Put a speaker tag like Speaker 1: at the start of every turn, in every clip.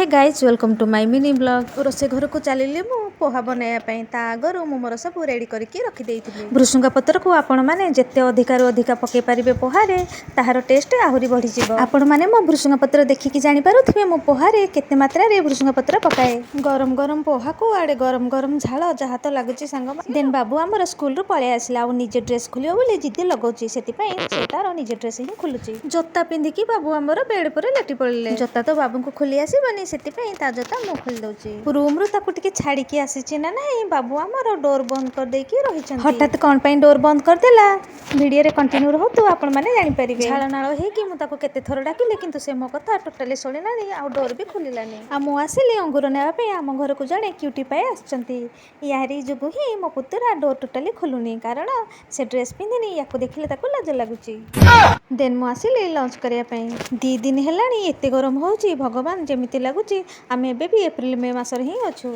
Speaker 1: Hey guys welcome to my mini blog. रोसे घर को चलिली मु पोहा बनाइबा ता आगर मु मोर सब रेडी करके रखी देइथिली। भृसुंगा पत्र को आपण माने जेते अधिकार अधिका पके पारिबे पोहारे ताहार टेस्ट आहुरी बढ़ी जिवो। आपण माने मो भृसुंगा पत्र देखिकी जानि पारुथिबे मो पोहारे केते मात्रा रे भृसुंगा पत्र पकाए। गरम गरम पोहा को आडे गरम गरम झाल जहा तो लागुची सांग देन बाबू हमर स्कूल रो पळे आसिला आ निजे ड्रेस खुलियो बोली जिद्दी लगौची सेति पई से तार निजे ड्रेस ही खुलुची। जोता पिंधिकी बाबू हमर बेड पर लेटी पड़ले। जोता तो बाबू को खुली आसीबनी सेति पई ता जोता मु खोल दउची। रूम रो ताकू टिके छाड़ी की आसीची ना नाही बाबू हमर डोर बंद कर दे की रहिचन। हठात कोन पई डोर बंद कर देला वीडियो रे कंटिन्यू रहउ तो आपण माने जानि परिबे। झाळ नाळ हे कि मु ताकू केते थर डाकिले किंतु से मो कथा टोटली सोलिनानी आ डोर भी खुलिलानी। आ मु आसिली अंगूर नेबा पई आम घर को जणे क्यूटी पाए आछंती। यारी जुगु ही मो पुतरा डोर टोटली खुलुनी कारण से ड्रेस पिंधिनी याको देखिले ताकू लाज लागुची। देन मु आसिली लंच करिया पई 2 दिन हेलानी एते गरम होउची भगवान जेमिति लागुची आमे एबे भी एप्रिल मे मास रे ही अछु।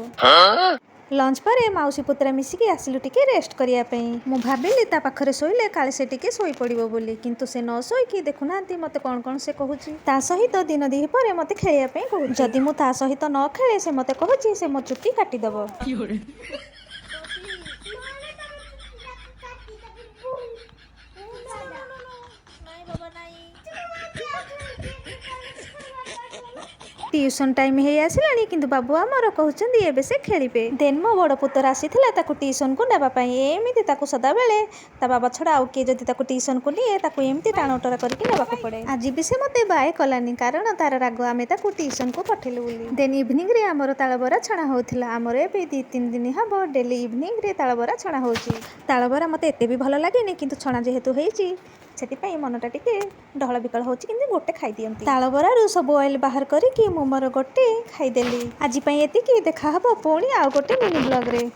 Speaker 1: लंच पर माउसी पुतरा मिसिकी आसिलु टिके रेस्ट करिया पई। मु भाबिली ता पाखरे सोइले काले से टिके सोई पड़िबो बोली किंतु से न सोई की देखुनांती मते कोन कोन से कहूची। ता सहित दिन दिही पर मते खेलिया पई कहू जदी मु ता सहित न खेले से मते कहूची से मो चुट्टी काटी दबो। ट्यूशन टाइम हे आसिलानी किंतु बाबू हमर कहउचंदी एबे से खेलिबे। देन मो बड़ पुतर आसीथिला ताकू ट्यूशन को नेबा पई एमिति ताकू सदा बेले ता बाबा छडा आउ के जदी ताकू ट्यूशन को निए ताकू एमिति टाणोटरा करके नेबा को पड़े। आज भी से मते बाय कलानी कारण तार राग आमे ताकू ट्यूशन को पठेलु बोली। देन इवनिंग रे हमर ताळबरा छणा होथिला। हमर एबे 2-3 दिन हबो डेली इवनिंग रे ताळबरा छणा होची। ताळबरा मते एते भी भलो लागेनी किंतु छणा जेहेतु हेची सेति पई मनटा टिके ढहळ बिकळ होची किंतु गोटे खाई दियंती। ताळबरा रु सब ऑयल बाहर करी कि मोमर गोटे खाई देली। आज पई एति कि देखा हबो पुणी आ गोटे मिनी ब्लॉग रे।